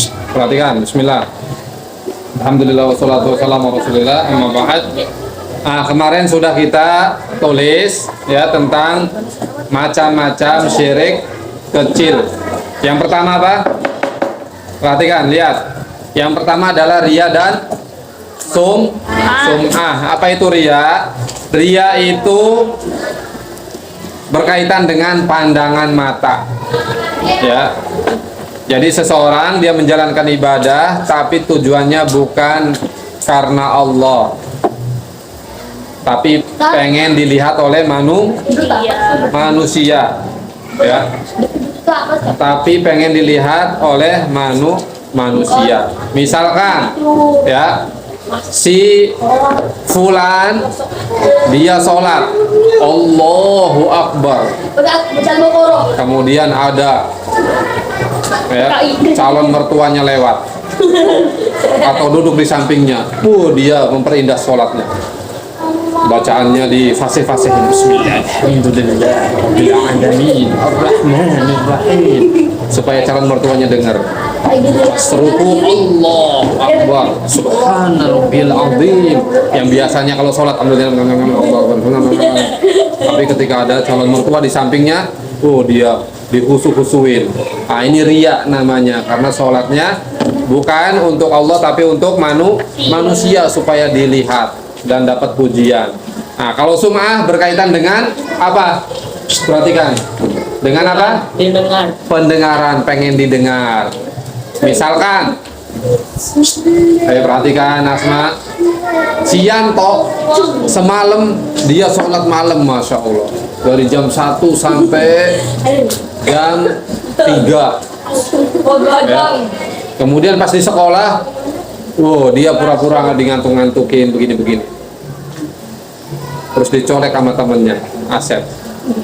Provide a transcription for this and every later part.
Perhatikan, bismillah. Alhamdulillah wassalatu wassalamu ala Rasulillah, amma ba'd. Kemarin sudah kita tulis ya tentang macam-macam syirik kecil. Yang pertama apa? Perhatikan, lihat. Yang pertama adalah riya dan sum'ah. Apa itu riya? Riya itu berkaitan dengan pandangan mata. Ya. Jadi seseorang dia menjalankan ibadah tapi tujuannya bukan karena Allah, tapi pengen dilihat oleh manusia, ya. Tapi pengen dilihat oleh manusia. Misalkan, ya, si fulan dia sholat, Allahu Akbar. Kemudian ada ya, calon mertuanya lewat atau duduk di sampingnya, dia memperindah sholatnya, bacaannya di fasih-fasih, Bismillahirrahmanirrahim, Ar-Rahmanirrahim, supaya calon mertuanya dengar. Seruku Allahu Akbar, Subhanallahil Azim, yang biasanya kalau sholat tapi ketika ada calon mertua di sampingnya, dia dihusu-husuin. Ini riya namanya, karena sholatnya bukan untuk Allah tapi untuk manusia supaya dilihat dan dapat pujian. Kalau sum'ah berkaitan dengan apa? Perhatikan. Dengan apa? Pendengaran, pengen didengar. Misalkan, ayo perhatikan Asma, Sianto semalam dia sholat malam, Masya Allah, dari jam 1 sampai jam 3 ya. Kemudian pas di sekolah, dia pura-pura nggak ngantuk-ngantukin begini-begini, terus dicolek sama temennya, Asep,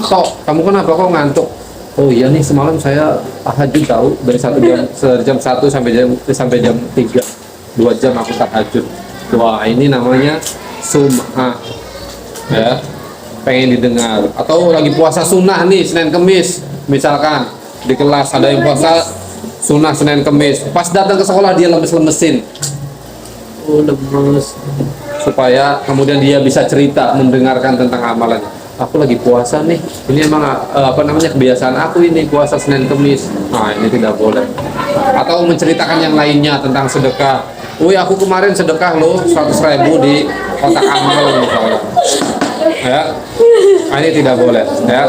Tok, kamu kenapa kok ngantuk? Oh iya nih, semalam saya tahajud tahu, dari jam 1 sampai jam 3, 2 jam aku tahajud. Wah, ini namanya sum'ah, ya, pengen didengar. Atau lagi puasa sunnah nih, Senin Kemis, misalkan di kelas ada yang puasa sunnah Senin Kemis, pas datang ke sekolah dia lemes-lemesin, lemes, supaya kemudian dia bisa cerita, mendengarkan tentang amalannya. Aku lagi puasa nih, ini emang kebiasaan aku ini puasa Senin Kemis. Ini tidak boleh. Atau menceritakan yang lainnya tentang sedekah. Aku kemarin sedekah loh 100.000 di kotak amal misalnya. Ya, ini tidak boleh. Ya.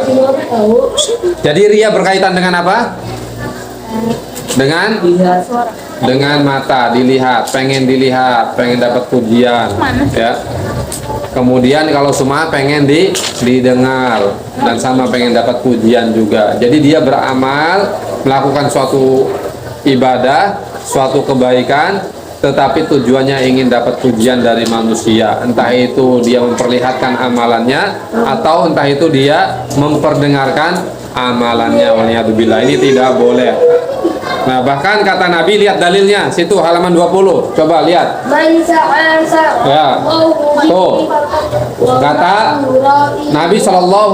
Jadi riya berkaitan dengan apa? Dengan mata, dilihat, pengen dapat pujian. Ya. Kemudian kalau semua pengen didengar dan sama pengen dapat pujian juga. Jadi dia beramal, melakukan suatu ibadah, suatu kebaikan, tetapi tujuannya ingin dapat pujian dari manusia. Entah itu dia memperlihatkan amalannya atau entah itu dia memperdengarkan amalannya. Waliyadzubillah, ini tidak boleh. Nah, bahkan kata Nabi, lihat dalilnya, situ halaman 20. Coba lihat. Ya. Tuh. Kata Nabi SAW,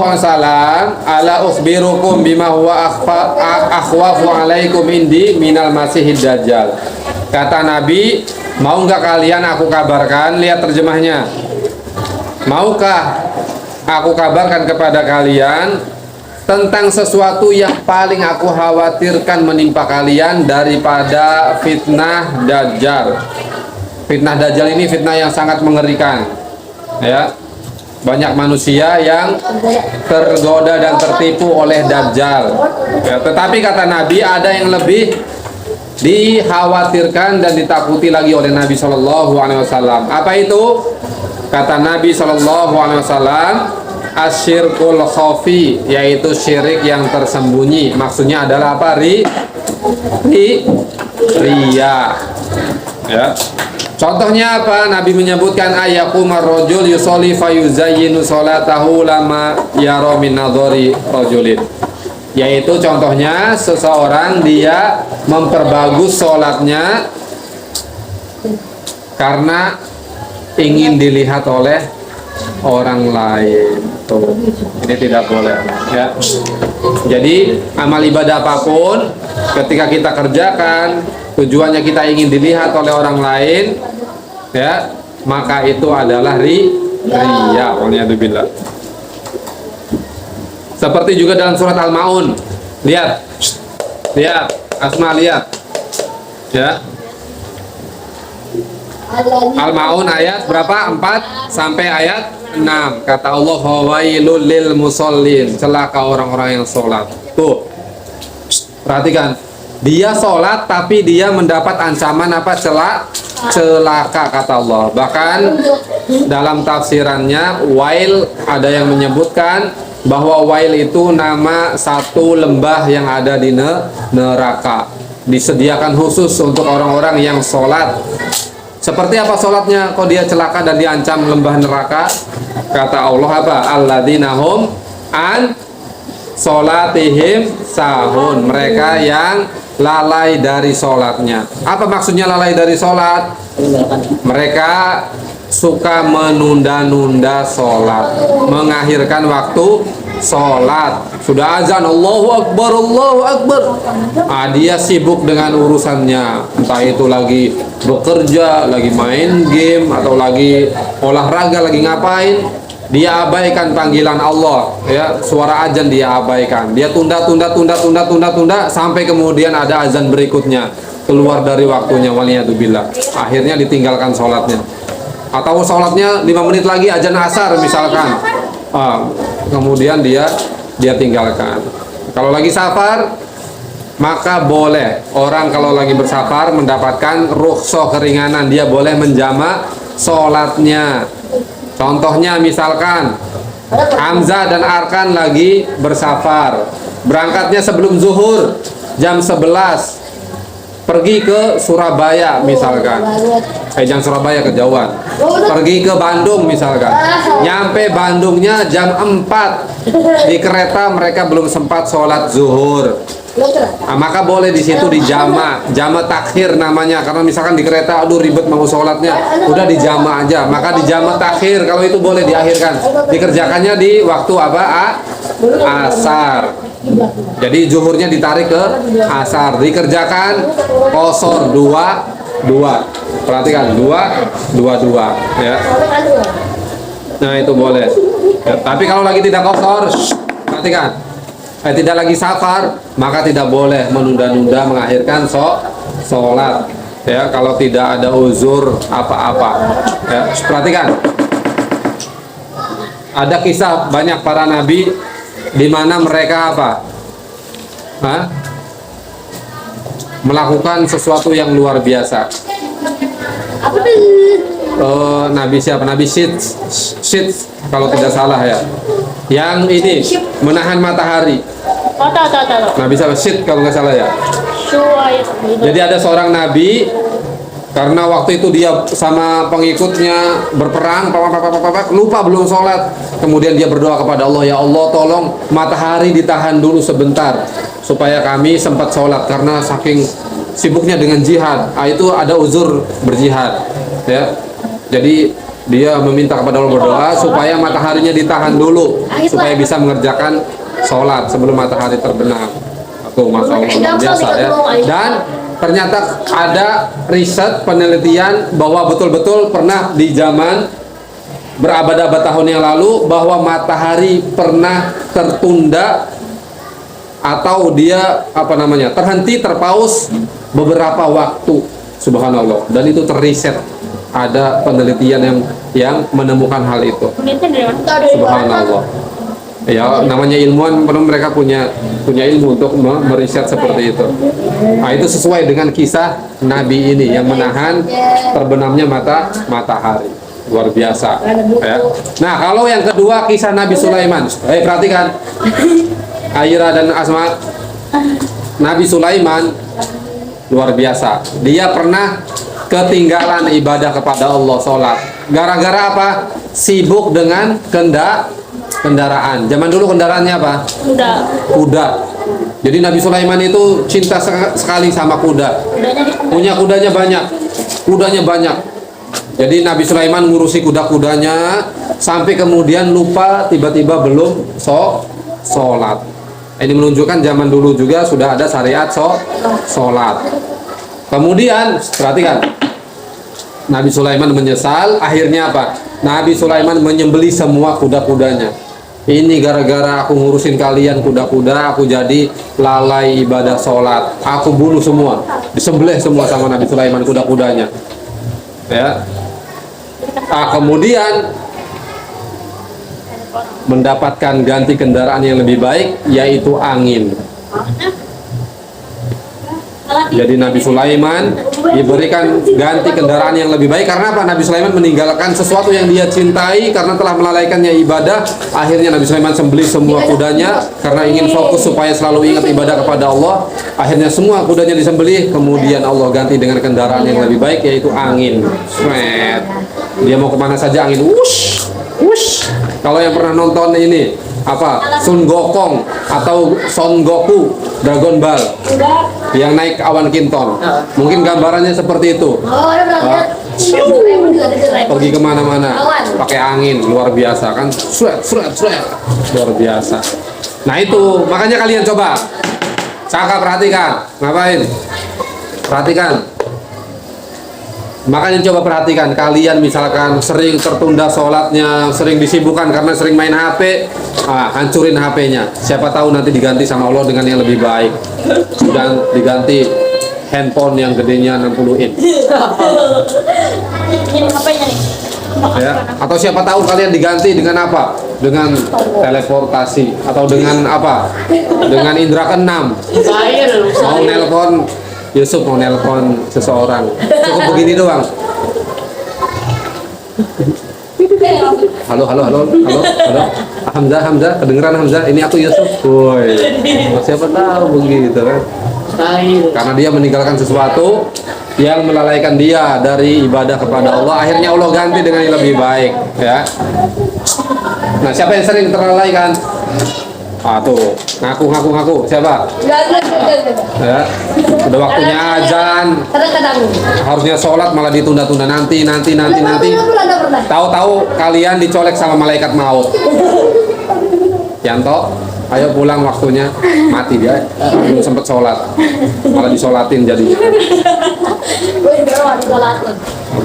ala ukhbirukum bima huwa akhwafu alaikum indi minal masihid dajjal. Kata Nabi, mau nggak kalian aku kabarkan? Lihat terjemahnya. Maukah aku kabarkan kepada kalian tentang sesuatu yang paling aku khawatirkan menimpa kalian daripada fitnah Dajjal. Fitnah Dajjal ini fitnah yang sangat mengerikan, ya. Banyak manusia yang tergoda dan tertipu oleh Dajjal, ya. Tetapi kata Nabi, ada yang lebih dikhawatirkan dan ditakuti lagi oleh Nabi SAW. Apa itu? Kata Nabi SAW, asyirkul khafi, yaitu syirik yang tersembunyi. Maksudnya adalah apa? Riya. Ya. Contohnya apa? Nabi menyebutkan ayakumar rajul yusolli fayuzayyinu sholatahu lama yara min nadhari rajulin. Yaitu contohnya seseorang dia memperbagus sholatnya karena ingin dilihat oleh orang lain. Tuh, ini tidak boleh ya. Jadi amal ibadah apapun ketika kita kerjakan tujuannya kita ingin dilihat oleh orang lain ya, maka itu adalah riya. Waliyadzubillah. Seperti juga dalam surat Al-Maun. Lihat. Lihat, Asma lihat. Ya. Al-Maun ayat berapa? 4 sampai ayat 6. Kata Allah, "Fawailul lil musallin." Celaka orang-orang yang sholat. Tuh. Perhatikan. Dia sholat tapi dia mendapat ancaman apa? Celaka kata Allah. Bahkan dalam tafsirannya wail ada yang menyebutkan bahwa wail itu nama satu lembah yang ada di neraka. Disediakan khusus untuk orang-orang yang sholat. Seperti apa sholatnya? Kok dia celaka dan diancam lembah neraka? Kata Allah apa? Alladzina hum an sholatihim sahun. Mereka yang lalai dari sholatnya. Apa maksudnya lalai dari sholat? Mereka suka menunda-nunda sholat, mengakhirkan waktu sholat. Sudah azan Allahu Akbar, Allahu Akbar, dia sibuk dengan urusannya, entah itu lagi bekerja, lagi main game, atau lagi olahraga, lagi ngapain. Dia abaikan panggilan Allah ya, suara azan dia abaikan, dia tunda sampai kemudian ada azan berikutnya, keluar dari waktunya. Waliyadzubillah. Akhirnya ditinggalkan sholatnya. Atau sholatnya 5 menit lagi azan asar misalkan, kemudian dia tinggalkan. Kalau lagi safar, maka boleh orang kalau lagi bersafar mendapatkan rukhsah keringanan, dia boleh menjamak sholatnya. Contohnya misalkan Hamzah dan Arkan lagi bersafar, berangkatnya sebelum zuhur jam 11, pergi ke Surabaya misalkan, jangan Surabaya, kejauhan, pergi ke Bandung misalkan, nyampe Bandungnya jam 4, di kereta mereka belum sempat sholat zuhur. Maka boleh di situ dijama takhir namanya, karena misalkan di kereta aduh ribet mau sholatnya, udah dijama aja, maka dijama takhir. Kalau itu boleh diakhirkan, dikerjakannya di waktu apa? Asar. Jadi zuhurnya ditarik ke asar, dikerjakan qashar 2. Perhatikan 2 ya. Nah itu boleh ya, tapi kalau lagi tidak qashar, perhatikan, tidak lagi safar, maka tidak boleh menunda-nunda mengakhirkan sholat ya, kalau tidak ada uzur apa-apa ya. Perhatikan, ada kisah banyak para nabi di mana mereka apa? Melakukan sesuatu yang luar biasa. Nabi siapa? Nabi Syed kalau tidak salah ya. Yang ini menahan matahari. Nabi siapa? Syed kalau nggak salah ya. Jadi ada seorang nabi, karena waktu itu dia sama pengikutnya berperang, lupa belum sholat. Kemudian dia berdoa kepada Allah, ya Allah tolong matahari ditahan dulu sebentar supaya kami sempat sholat, karena saking sibuknya dengan jihad. Itu ada uzur berjihad ya. Jadi dia meminta kepada Allah, berdoa supaya mataharinya ditahan dulu supaya bisa mengerjakan sholat sebelum matahari terbenam. Tuh, masya Allah, luar biasa ya. Dan ternyata ada riset penelitian bahwa betul-betul pernah di zaman berabad-abad tahun yang lalu bahwa matahari pernah tertunda atau dia terhenti, terpaus beberapa waktu. Subhanallah. Dan itu teriset, ada penelitian yang menemukan hal itu. Subhanallah. Ya, namanya ilmuwan, mereka punya ilmu untuk meriset seperti itu. Nah, itu sesuai dengan kisah Nabi ini yang menahan terbenamnya matahari. Luar biasa ya. Nah, kalau yang kedua kisah Nabi Sulaiman. Perhatikan Aira dan Asma. Nabi Sulaiman luar biasa. Dia pernah ketinggalan ibadah kepada Allah, sholat. Gara-gara apa? Sibuk dengan kendaraan. Zaman dulu kendaraannya apa? Kuda. Jadi Nabi Sulaiman itu cinta sekali sama kuda. Punya kudanya banyak. Jadi Nabi Sulaiman ngurusi kuda-kudanya sampai kemudian lupa, tiba-tiba belum sholat. Ini menunjukkan zaman dulu juga sudah ada syariat sholat. Kemudian perhatikan, Nabi Sulaiman menyesal. Akhirnya apa? Nabi Sulaiman menyembelih semua kuda-kudanya. Ini gara-gara aku ngurusin kalian kuda-kuda, aku jadi lalai ibadah sholat. Aku bunuh semua, disembelih semua sama Nabi Sulaiman kuda-kudanya. Ya. Kemudian mendapatkan ganti kendaraan yang lebih baik, yaitu angin. Jadi Nabi Sulaiman diberikan ganti kendaraan yang lebih baik. Karena apa? Nabi Sulaiman meninggalkan sesuatu yang dia cintai karena telah melalaikannya ibadah. Akhirnya Nabi Sulaiman sembelih semua kudanya karena ingin fokus supaya selalu ingat ibadah kepada Allah. Akhirnya semua kudanya disembelih. Kemudian Allah ganti dengan kendaraan yang lebih baik, yaitu angin. Sweat. Dia mau kemana saja angin. Wush, wush. Kalau yang pernah nonton ini apa, Sun Gokong atau Son Goku Dragon Ball yang naik awan kinton, mungkin gambarannya seperti itu. Pergi kemana-mana pakai angin, luar biasa kan, sweat, luar biasa. Nah itu makanya kalian coba Saka perhatikan, ngapain? Perhatikan. Makanya coba perhatikan, kalian misalkan sering tertunda sholatnya, sering disibukkan karena sering main HP, hancurin HP-nya. Siapa tahu nanti diganti sama Allah dengan yang lebih baik. Dan diganti handphone yang gedenya 60 inch. Ini HP-nya nih. Ya, atau siapa tahu kalian diganti dengan apa? Dengan teleportasi atau dengan apa? Dengan indera keenam. Mau nelpon Yusuf, mau nelpon seseorang, cukup begini doang. Halo. Hamzah, kedengeran Hamzah? Ini aku Yusuf. Woi, siapa tahu begitu kan? Karena dia meninggalkan sesuatu yang melalaikan dia dari ibadah kepada Allah. Akhirnya Allah ganti dengan yang lebih baik. Ya. Nah, siapa yang sering terlalaikan? Tuh, ngaku. Siapa? Ya, udah waktunya azan. Harusnya sholat malah ditunda-tunda nanti. Tahu-tahu kalian dicolek sama malaikat maut. Yanto, ayo pulang, waktunya. Mati dia. Belum sempat sholat, malah disolatin jadinya.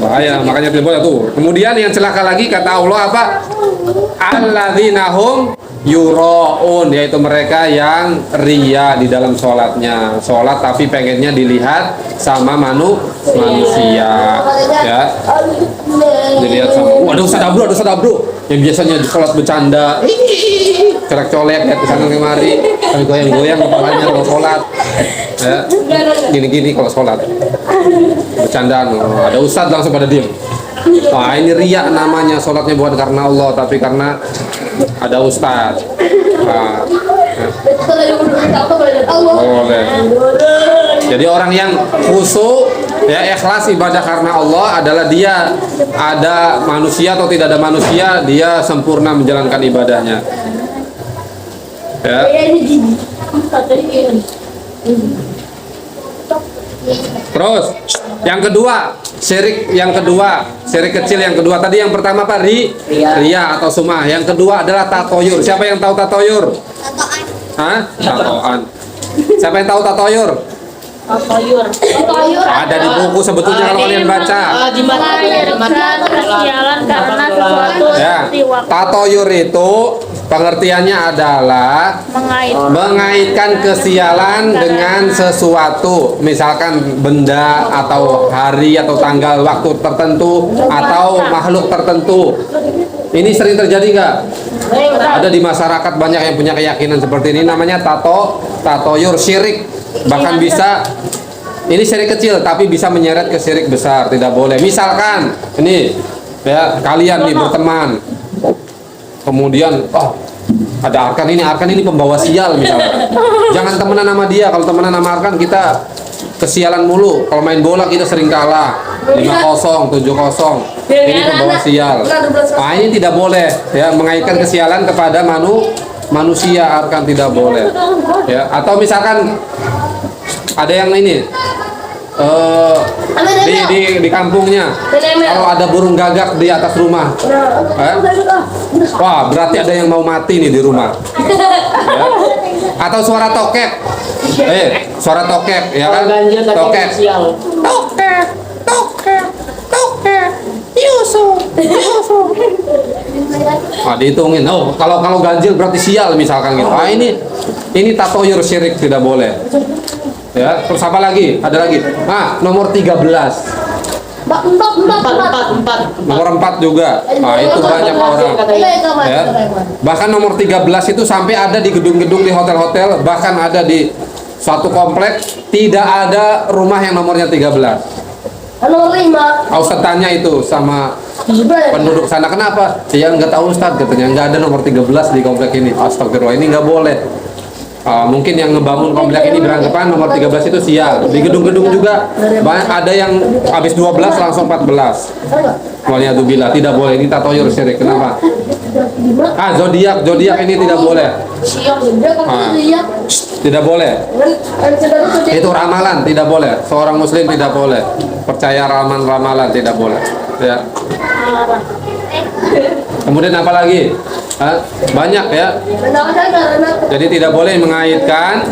Bahaya, makanya tidak boleh tuh. Kemudian yang celaka lagi kata Allah apa? Alladzina hum yuraun, yaitu mereka yang ria di dalam sholatnya. Sholat tapi pengennya dilihat sama manusia, ya. Dilihat sama, ada Ustaz Abdu yang biasanya di sholat bercanda, colek-colek ya kesana kemari, sambil goyang-goyang kepalanya kalau sholat, ya. Gini kalau sholat bercandaan, ada Ustaz langsung pada diem. Ini riya namanya, sholatnya bukan karena Allah tapi karena ada Ustaz. Boleh. Jadi orang yang khusyuk, ya, ikhlas ibadah karena Allah adalah dia ada manusia atau tidak ada manusia, dia sempurna menjalankan ibadahnya. Ya. Terus yang kedua, syirik kecil yang kedua. Tadi yang pertama apa? Ria atau sumah. Yang kedua adalah tatoyur. Siapa yang tahu tatoyur? Tatoan. Siapa yang tahu tatoyur? Tatoyur. Ada di buku sebetulnya kalau kalian baca. Kesialan karena sesuatu Ya, seperti waktu. tatoyur itu pengertiannya adalah mengaitkan kesialan dengan sesuatu, misalkan benda atau hari atau tanggal waktu tertentu atau makhluk tertentu. Ini sering terjadi nggak? Ada di masyarakat banyak yang punya keyakinan seperti ini, namanya tatoyur, syirik. Bahkan bisa, ini syirik kecil tapi bisa menyeret ke syirik besar, tidak boleh. Misalkan ini ya, kalian nih berteman, kemudian ada Arkan ini pembawa sial misalnya. Jangan temenan sama dia. Kalau temenan sama Arkan kita kesialan mulu. Kalau main bola kita sering kalah 5-0, 7-0. Ini pembawa sial. Ini tidak boleh ya, mengaitkan kesialan kepada manusia. Arkan tidak boleh ya. Atau misalkan ada yang ini di kampungnya. Kalau ada burung gagak di atas rumah, wah berarti ada yang mau mati nih di rumah. Ya. Atau suara tokek, suara tokek, ya kan? Tokek, tokek, tokek, tokek, Yusuf, Yusuf. Nah, dihitungin. Oh, kalau ganjil berarti sial misalkan gitu. Ah ini tatoyur syirik, tidak boleh. Ya, terus apa lagi? Ada lagi. Nomor 13. Nomor 4 juga. Nah, itu banyak orang. Ya. Bahkan nomor 13 itu sampai ada di gedung-gedung di hotel-hotel, bahkan ada di suatu komplek tidak ada rumah yang nomornya 13. Ustaz tanya itu sama penduduk sana, kenapa? Ya nggak tahu Ustaz, katanya nggak ada nomor 13 di komplek ini. Astagfirullah, ini nggak boleh. Mungkin yang ngebangun komplek ini beranggapan nomor 13 itu sial. Di gedung-gedung juga ada yang habis 12 langsung 14. Waliyadzubillah, tidak boleh. Ini tatoyur syirik. Kenapa? Zodiak ini tidak boleh. Tidak boleh. Itu ramalan, tidak boleh. Seorang muslim tidak boleh percaya ramalan tidak boleh. Ya. Kemudian apa lagi? Banyak ya. Jadi tidak boleh mengaitkan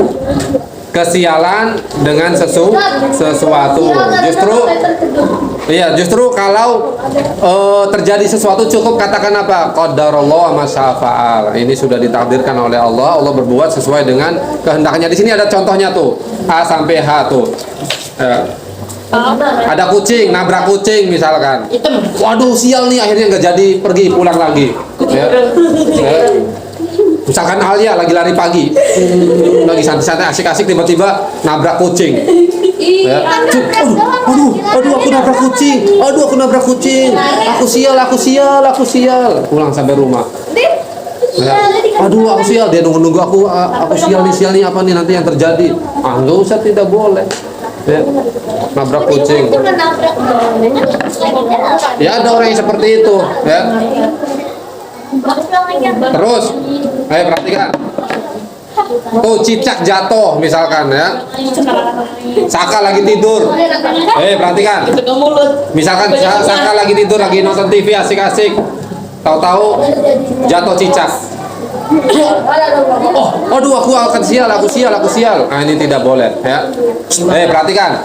kesialan dengan sesuatu. Justru kalau terjadi sesuatu cukup katakan apa? Qadarullah ma syaa fa'al. Ini sudah ditakdirkan oleh Allah. Allah berbuat sesuai dengan kehendaknya. Di sini ada contohnya tuh. A sampai H tuh. Ada kucing, nabrak kucing misalkan. Waduh sial nih, akhirnya nggak jadi pergi, pulang lagi. Ya. Misalkan Alia lagi lari pagi, lagi santai-santai asik-asik tiba-tiba nabrak kucing. Ya. Aduh, aku nabrak kucing. Aku nabrak kucing. Aku sial. Pulang sampai rumah. Ya. Aduh, aku sial. Dia nunggu aku sial nih apa nih nanti yang terjadi? Nggak usah, tidak boleh. Ya, nabrak kucing. Ya ada orang yang seperti itu. Ya. Terus, ayo perhatikan. Tuh cicak jatuh misalkan ya. Saka lagi tidur. Perhatikan. Misalkan Saka lagi tidur, lagi nonton TV asik-asik. Tahu-tahu jatuh cicak. Aduh aku akan sial. Nah ini tidak boleh ya. Perhatikan.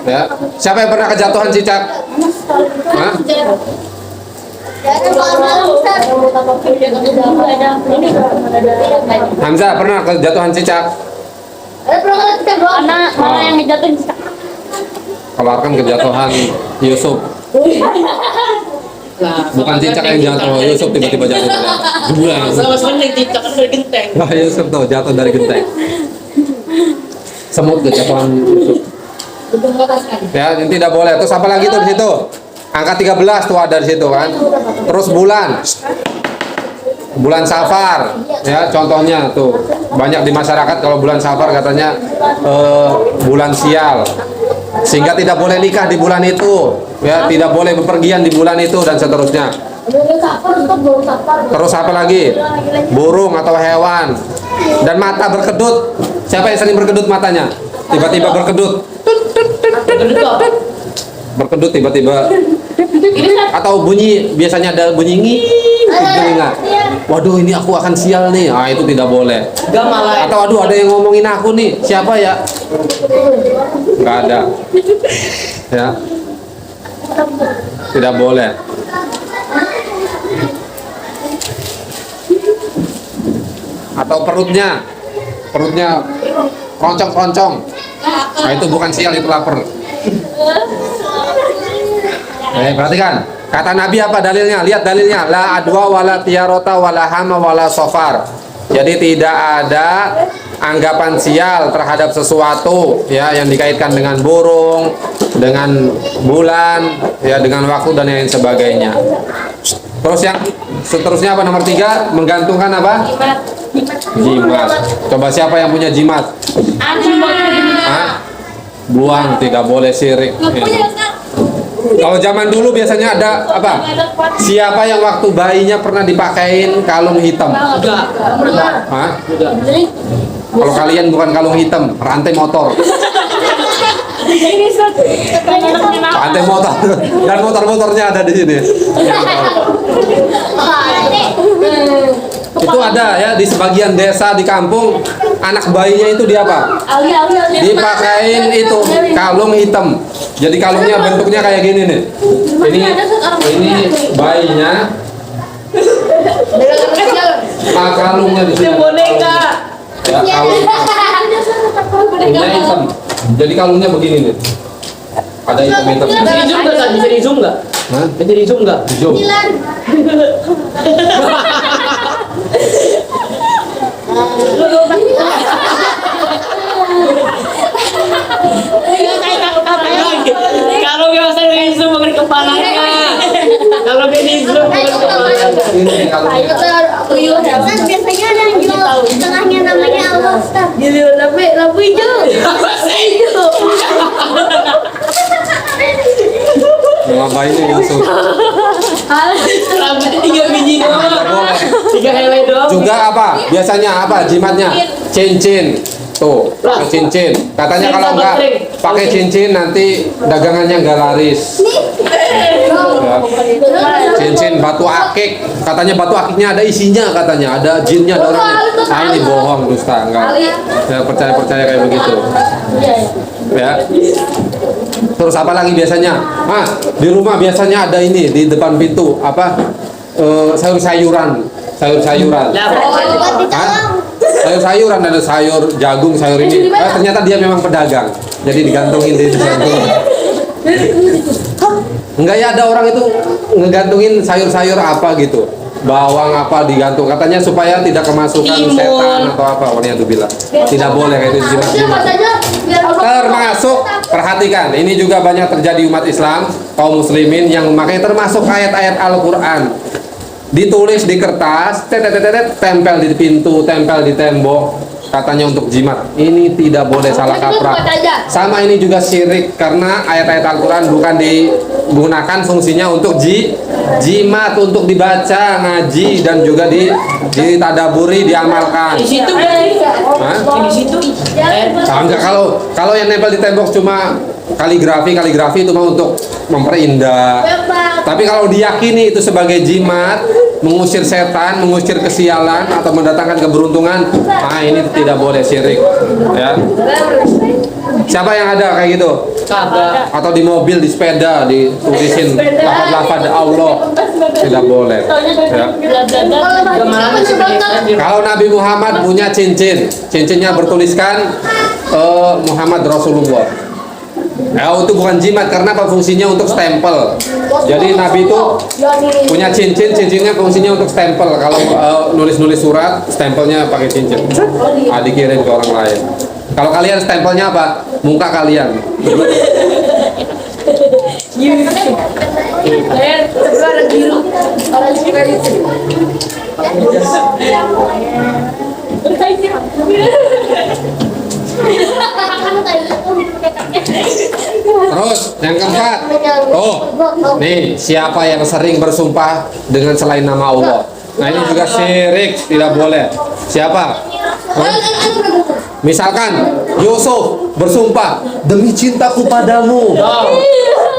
Ya, siapa yang pernah kejatuhan cicak? Hamzah pernah kejatuhan cicak? Mana yang ngejatuhin cicak? Kalau akan kejatuhan Yusuf. Bukan cicak yang jatuh, Yusuf tiba-tiba jatuh. Sama-sama yang cicak kan dari genteng. Wah Yusuf tuh jatuh dari genteng. Semut kejatuhan Yusuf. Ya, ini tidak boleh. Terus apa lagi tuh di situ? Angka 13 tuh ada di situ kan. Terus bulan Safar ya, contohnya tuh banyak di masyarakat kalau bulan Safar katanya bulan sial, sehingga tidak boleh nikah di bulan itu ya, tidak boleh bepergian di bulan itu dan seterusnya. Terus apa lagi? Burung atau hewan. Dan mata berkedut. Siapa yang sering berkedut matanya? Tiba-tiba berkedut tiba-tiba, atau bunyi, biasanya ada bunyi nging di telinga. Waduh ini aku akan sial nih. Itu tidak boleh. Atau aduh ada yang ngomongin aku nih, siapa ya? Nggak ada ya, tidak boleh. Atau perutnya keroncong. Nah itu bukan sial, itu lapar. Perhatikan kata Nabi apa dalilnya? Lihat dalilnya. La adwa wala tiyarota wala hama wala sofar. Jadi tidak ada anggapan sial terhadap sesuatu ya yang dikaitkan dengan burung, dengan bulan, ya dengan waktu dan lain sebagainya. Terus yang seterusnya apa, nomor 3, menggantungkan apa? Jimat. Coba siapa yang punya jimat? Buang, tidak boleh syirik. Kalau zaman dulu biasanya ada apa? Siapa yang waktu bayinya pernah dipakein kalung hitam? Kalau kalian bukan kalung hitam, rantai motor. Pantai motor dan motor-motornya ada di sini. Itu ada ya di sebagian desa di kampung, anak bayinya itu dia apa? Dipakain itu kalung hitam. Jadi kalungnya bentuknya kayak gini nih. Ini bayinya. Kalungnya di sini. Boneka. Ya, kalungnya hitam. Jadi kalungnya begini nih. Ada hitam-hitam. Bisa di zoom nggak? San? Bisa di zoom nggak? Hah? Bisa di zoom nggak? Zoom. Kalau biasa di zoom bukan kepalanya. Kalau di zoom bukan kepalanya. Ini kalungnya. Kan biasanya ada yang jual tengahnya namanya Allah Ustaz. Jadi lampu hijau. Hijau. Ngapain ini langsung? Rambutnya 3 biji doang. 3 helai doang. Juga apa? Biasanya apa jimatnya? Cincin. Tuh, pakai cincin. Katanya kalau nggak pakai cincin nanti dagangannya nggak laris. Ya. Cincin batu akik. Katanya batu akiknya ada isinya katanya, ada jinnya, ada orangnya. Ah ini bohong, dusta enggak. Ya percaya kayak begitu. Ya. Terus apa lagi biasanya? Di rumah biasanya ada ini di depan pintu apa? Sayur-sayuran. Sayur-sayuran, ada sayur jagung, sayur ini. Ternyata dia memang pedagang. Jadi digantungin di jantung. Enggak ya, ada orang itu ngegantungin sayur-sayur apa gitu. Bawang apa digantung, katanya supaya tidak kemasukan setan atau apa, orang itu bilang. Tidak boleh kayak itu jimat-jimat. Termasuk, perhatikan, ini juga banyak terjadi umat Islam, kaum muslimin yang memakai termasuk ayat-ayat Al-Quran. Ditulis di kertas, tempel di pintu, tempel di tembok, katanya untuk jimat. Ini tidak boleh salah kaprah. Sama ini juga syirik karena ayat-ayat Al-Quran bukan digunakan fungsinya untuk jimat, untuk dibaca, ngaji dan juga ditadaburi, diamalkan. Di situ di situ. Enggak, kalau yang nempel di tembok cuma kaligrafi itu mah untuk memperindah. Tapi kalau diyakini itu sebagai jimat, mengusir setan, mengusir kesialan atau mendatangkan keberuntungan, ini tidak boleh, syirik. Ya. Siapa yang ada kayak gitu? Kagak. Atau di mobil, di sepeda ditulisin lafaz-lafaz Allah, tidak boleh. Ya. Gimana sih Kalau Nabi Muhammad punya cincinnya bertuliskan Muhammad Rasulullah. Itu bukan jimat karena apa, fungsinya untuk stempel. Jadi Nabi itu punya cincinnya fungsinya untuk stempel. Kalau nulis-nulis surat, stempelnya pakai cincin. Dikirim ke orang lain. Kalau kalian stempelnya apa? Muka kalian. Terus yang keempat, nih siapa yang sering bersumpah dengan selain nama Allah? Nah ini juga syirik, tidak boleh. Siapa? Misalkan Yusuf bersumpah demi cintaku padamu.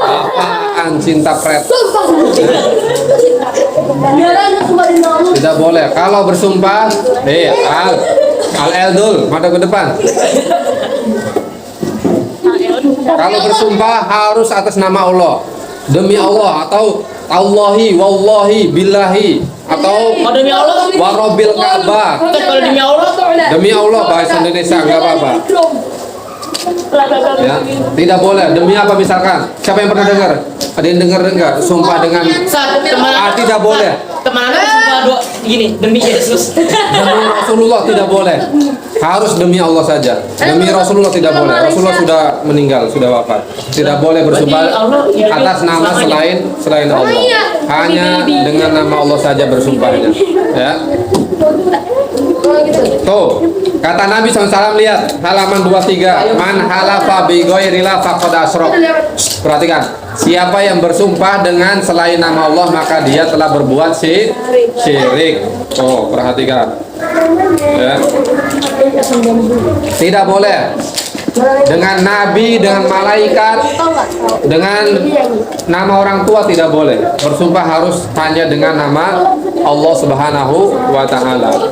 Apaan cinta pret? Tidak boleh. Kalau bersumpah, Al-Eldul, mata ke depan. Kalau bersumpah harus atas nama Allah, demi Allah, atau Allahi, wallahi, billahi, atau demi Allah. warobil Ka'bah. Kalau demi Allah. Demi Allah, bahasa Indonesia nggak apa-apa. Ya, tidak boleh. Demi apa misalkan? Siapa yang pernah dengar? Ada yang dengar enggak? Sumpah dengan tidak boleh. Teman anak sumpah doa gini, demi Yesus. Demi Rasulullah tidak boleh. Harus demi Allah saja. Demi Rasulullah tidak boleh. Rasulullah sudah meninggal, sudah wafat. Tidak boleh bersumpah atas nama selain Allah. Hanya dengan nama Allah saja bersumpahnya. Ya. Tuh, kata Nabi SAW, lihat halaman 23. Man halafa bi ghairillah faqad asyrak. Perhatikan, siapa yang bersumpah dengan selain nama Allah maka dia telah berbuat syirik. Perhatikan. Ya. Tidak boleh Dengan nabi, dengan malaikat, dengan nama orang tua tidak boleh. Bersumpah harus hanya dengan nama Allah Subhanahu wa taala.